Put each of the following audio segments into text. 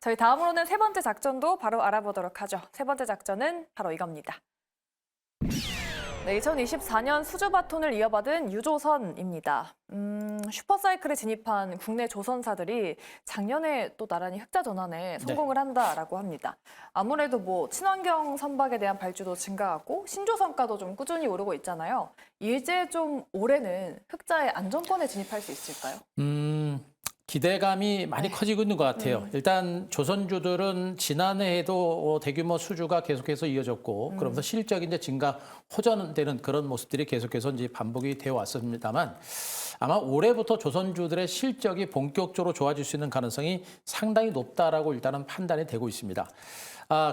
저희 다음으로는 세 번째 작전도 바로 알아보도록 하죠. 세 번째 작전은 바로 이겁니다. 네, 2024년 수주 바톤을 이어받은 유조선입니다. 슈퍼사이클에 진입한 국내 조선사들이 작년에 또 나란히 흑자 전환에 성공을 한다라고 합니다. 아무래도 뭐 친환경 선박에 대한 발주도 증가하고 신조선가도 좀 꾸준히 오르고 있잖아요. 이제 좀 올해는 흑자의 안정권에 진입할 수 있을까요? 기대감이 많이 커지고 있는 것 같아요. 일단 조선주들은 지난해에도 대규모 수주가 계속해서 이어졌고 그러면서 실적이 이제 증가 호전되는 그런 모습들이 계속해서 이제 반복이 되어 왔습니다만 아마 올해부터 조선주들의 실적이 본격적으로 좋아질 수 있는 가능성이 상당히 높다라고 일단은 판단이 되고 있습니다.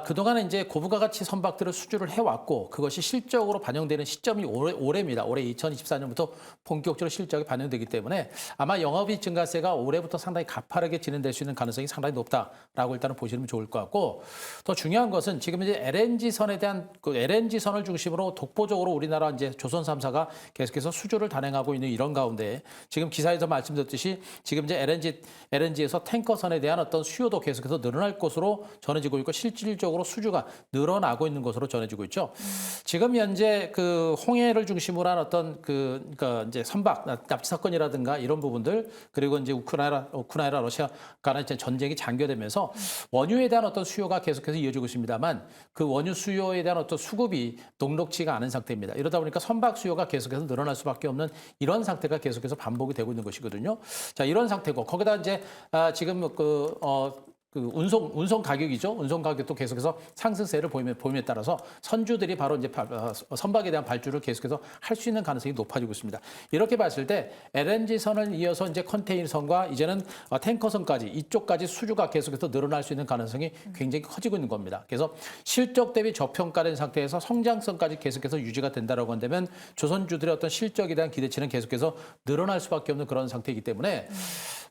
그동안은 이제 고부가 가치 선박들을 수주를 해왔고 그것이 실적으로 반영되는 시점이 올해입니다. 올해 2024년부터 본격적으로 실적이 반영되기 때문에 아마 영업이익 증가세가 올해부터 상당히 가파르게 진행될 수 있는 가능성이 상당히 높다라고 일단은 보시면 좋을 것 같고 더 중요한 것은 지금 이제 LNG선에 대한 그 LNG선을 중심으로 독보적으로 우리나라 이제 조선 3사가 계속해서 수주를 단행하고 있는 이런 가운데 지금 기사에서 말씀드렸듯이 지금 이제 LNG에서 탱커선에 대한 어떤 수요도 계속해서 늘어날 것으로 전해지고 있고 실질적으로 수주가 늘어나고 있는 것으로 전해지고 있죠. 지금 현재 그 홍해를 중심으로 한 어떤 그러니까 이제 선박 납치 사건이라든가 이런 부분들 그리고 이제 우크라이나 러시아 간의 전쟁이 장기화되면서 원유에 대한 어떤 수요가 계속해서 이어지고 있습니다만 그 원유 수요에 대한 어떤 수급이 녹록치가 않은 상태입니다. 이러다 보니까 선박 수요가 계속해서 늘어날 수밖에 없는 이런 상태가 계속해서 반복이 되고 있는 것이거든요. 자, 이런 상태고 거기다 이제 지금 운송 가격이죠. 운송 가격도 계속해서 상승세를 보임에 따라서 선주들이 바로 이제 선박에 대한 발주를 계속해서 할 수 있는 가능성이 높아지고 있습니다. 이렇게 봤을 때 LNG선을 이어서 이제 컨테이너선과 이제는 탱커선까지 이쪽까지 수주가 계속해서 늘어날 수 있는 가능성이 굉장히 커지고 있는 겁니다. 그래서 실적 대비 저평가된 상태에서 성장성까지 계속해서 유지가 된다라고 한다면 조선주들의 어떤 실적에 대한 기대치는 계속해서 늘어날 수밖에 없는 그런 상태이기 때문에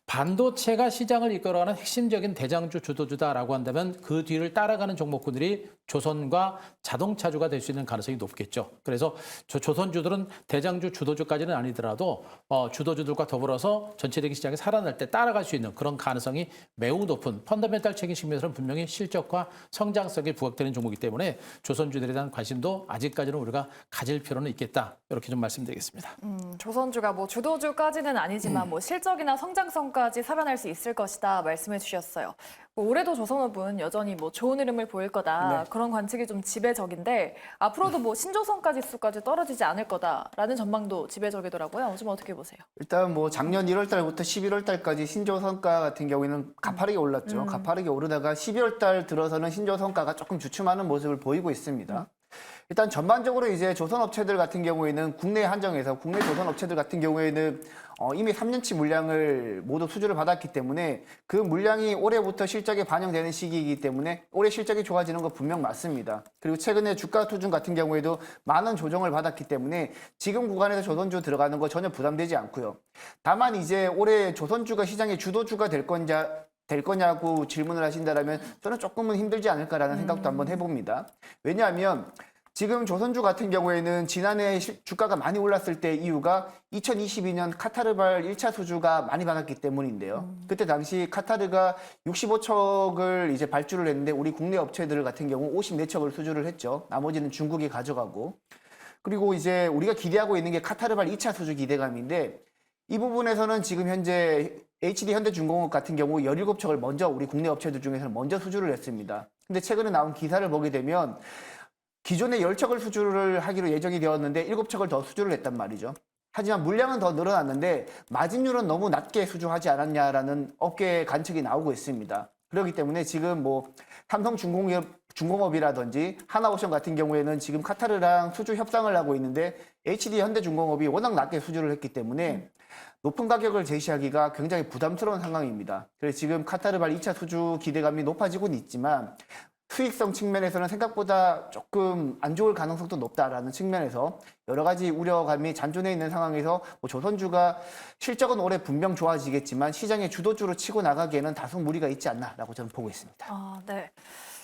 반도체가 시장을 이끌어가는 핵심적인 대장주 주도주다라고 한다면 그 뒤를 따라가는 종목군들이 조선과 자동차주가 될 수 있는 가능성이 높겠죠. 그래서 조선주들은 대장주 주도주까지는 아니더라도 주도주들과 더불어서 전체적인 시장이 살아날 때 따라갈 수 있는 그런 가능성이 매우 높은 펀더멘탈적인 측면에서는 분명히 실적과 성장성이 부각되는 종목이기 때문에 조선주들에 대한 관심도 아직까지는 우리가 가질 필요는 있겠다. 이렇게 좀 말씀드리겠습니다. 조선주가 뭐 주도주까지는 아니지만 뭐 실적이나 성장성까지 살아날 수 있을 것이다 말씀해 주셨어요. 올해도 조선업은 여전히 뭐 좋은 흐름을 보일 거다. 그런 관측이 좀 지배적인데 앞으로도 뭐 신조선가 지수까지 떨어지지 않을 거다라는 전망도 지배적이더라고요. 좀 어떻게 보세요? 일단 뭐 작년 1월 달부터 11월 달까지 신조선가 같은 경우에는 가파르게 올랐죠. 가파르게 오르다가 12월 달 들어서는 신조선가가 조금 주춤하는 모습을 보이고 있습니다. 일단 전반적으로 이제 조선업체들 같은 경우에는 국내 한정에서 국내 조선업체들 같은 경우에는 이미 3년치 물량을 모두 수주를 받았기 때문에 그 물량이 올해부터 실적에 반영되는 시기이기 때문에 올해 실적이 좋아지는 거 분명 맞습니다. 그리고 최근에 주가 투중 같은 경우에도 많은 조정을 받았기 때문에 지금 구간에서 조선주 들어가는 거 전혀 부담되지 않고요. 다만 이제 올해 조선주가 시장의 주도주가 될 거냐고 질문을 하신다면 저는 조금은 힘들지 않을까라는 생각도 한번 해봅니다. 왜냐하면 지금 조선주 같은 경우에는 지난해 주가가 많이 올랐을 때 이유가 2022년 카타르발 1차 수주가 많이 받았기 때문인데요. 그때 당시 카타르가 65척을 이제 발주를 했는데 우리 국내 업체들 같은 경우 54척을 수주를 했죠. 나머지는 중국이 가져가고. 그리고 이제 우리가 기대하고 있는 게 카타르발 2차 수주 기대감인데 이 부분에서는 지금 현재 HD 현대중공업 같은 경우 17척을 먼저 우리 국내 업체들 중에서는 먼저 수주를 했습니다. 근데 최근에 나온 기사를 보게 되면 기존에 10척을 수주를 하기로 예정이 되었는데 7척을 더 수주를 했단 말이죠. 하지만 물량은 더 늘어났는데 마진율은 너무 낮게 수주하지 않았냐라는 업계 관측이 나오고 있습니다. 그렇기 때문에 지금 뭐 삼성중공업이라든지 하나오션 같은 경우에는 지금 카타르랑 수주 협상을 하고 있는데 HD 현대중공업이 워낙 낮게 수주를 했기 때문에 높은 가격을 제시하기가 굉장히 부담스러운 상황입니다. 그래서 지금 카타르발 2차 수주 기대감이 높아지고는 있지만 수익성 측면에서는 생각보다 조금 안 좋을 가능성도 높다라는 측면에서 여러 가지 우려감이 잔존해 있는 상황에서 뭐 조선주가 실적은 올해 분명 좋아지겠지만 시장의 주도주로 치고 나가기에는 다소 무리가 있지 않나라고 저는 보고 있습니다. 네.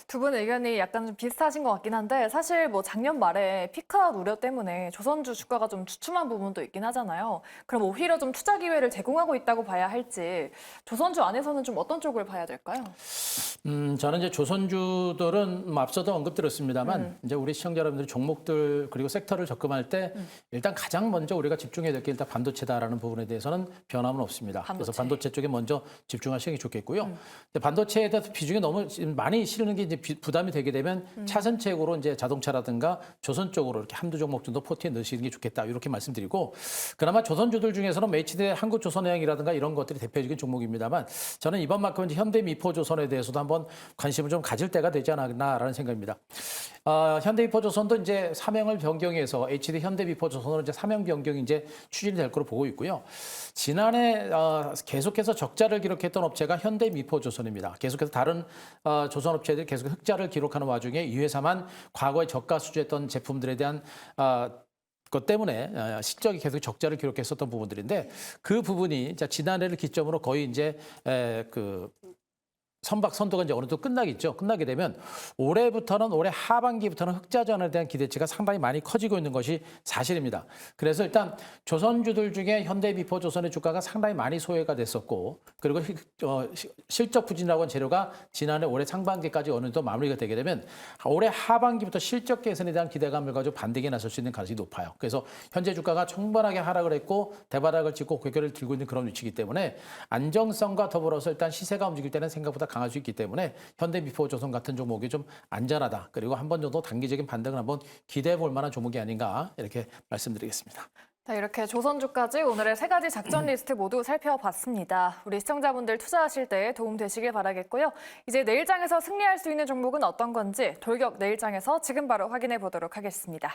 두 분 의견이 약간 좀 비슷하신 것 같긴 한데 사실 뭐 작년 말에 피크아웃 우려 때문에 조선주 주가가 좀 주춤한 부분도 있긴 하잖아요. 그럼 오히려 좀 투자 기회를 제공하고 있다고 봐야 할지 조선주 안에서는 좀 어떤 쪽을 봐야 될까요? 저는 이제 조선주들은 뭐 앞서도 언급드렸습니다만 이제 우리 시청자 여러분들이 종목들 그리고 섹터를 접근할 때 일단 가장 먼저 우리가 집중해야 될 게 일단 반도체다라는 부분에 대해서는 변함은 없습니다. 그래서 반도체 쪽에 먼저 집중하시는 게 좋겠고요. 근데 반도체에 대해서 비중이 너무 많이 실는 게 이제 부담이 되게 되면 차선책으로 이제 자동차라든가 조선 쪽으로 이렇게 한두 종목 정도 포트에 넣으시는 게 좋겠다 이렇게 말씀드리고 그나마 조선주들 중에서는 HD 한국조선해양이라든가 이런 것들이 대표적인 종목입니다만 저는 이번만큼은 이제 현대미포조선에 대해서도 한번 관심을 좀 가질 때가 되지 않았나라는 생각입니다. 현대미포조선도 이제 사명을 변경해서 HD 현대미포조선으로 이제 사명 변경이 이제 추진이 될 거로 보고 있고요. 지난해 계속해서 적자를 기록했던 업체가 현대미포조선입니다. 계속해서 다른 조선업체들이 계속 흑자를 기록하는 와중에 이 회사만 과거에 저가 수주했던 제품들에 대한 것 때문에 실적이 계속 적자를 기록했었던 부분들인데 그 부분이 지난해를 기점으로 거의 이제 선박선도가 이제 어느 정도 끝나겠죠. 끝나게 되면 올해부터는 올해 하반기부터는 흑자전에 대한 기대치가 상당히 많이 커지고 있는 것이 사실입니다. 그래서 일단 조선주들 중에 현대미포조선의 주가가 상당히 많이 소외가 됐었고 그리고 실적 부진이라고 한 재료가 지난해 올해 상반기까지 어느 정도 마무리가 되게 되면 올해 하반기부터 실적 개선에 대한 기대감을 가지고 반등에 나설 수 있는 가능성이 높아요. 그래서 현재 주가가 충분하게 하락을 했고 대바닥을 찍고 고개를 들고 있는 그런 위치이기 때문에 안정성과 더불어서 일단 시세가 움직일 때는 생각보다 강할 수 있기 때문에 현대미포조선 같은 종목이 좀 안전하다. 그리고 한 번 정도 단기적인 반등을 한번 기대해 볼 만한 종목이 아닌가 이렇게 말씀드리겠습니다. 자, 이렇게 조선주까지 오늘의 세 가지 작전 리스트 모두 살펴봤습니다. 우리 시청자분들 투자하실 때 도움 되시길 바라겠고요. 이제 내일장에서 승리할 수 있는 종목은 어떤 건지 돌격 내일장에서 지금 바로 확인해 보도록 하겠습니다.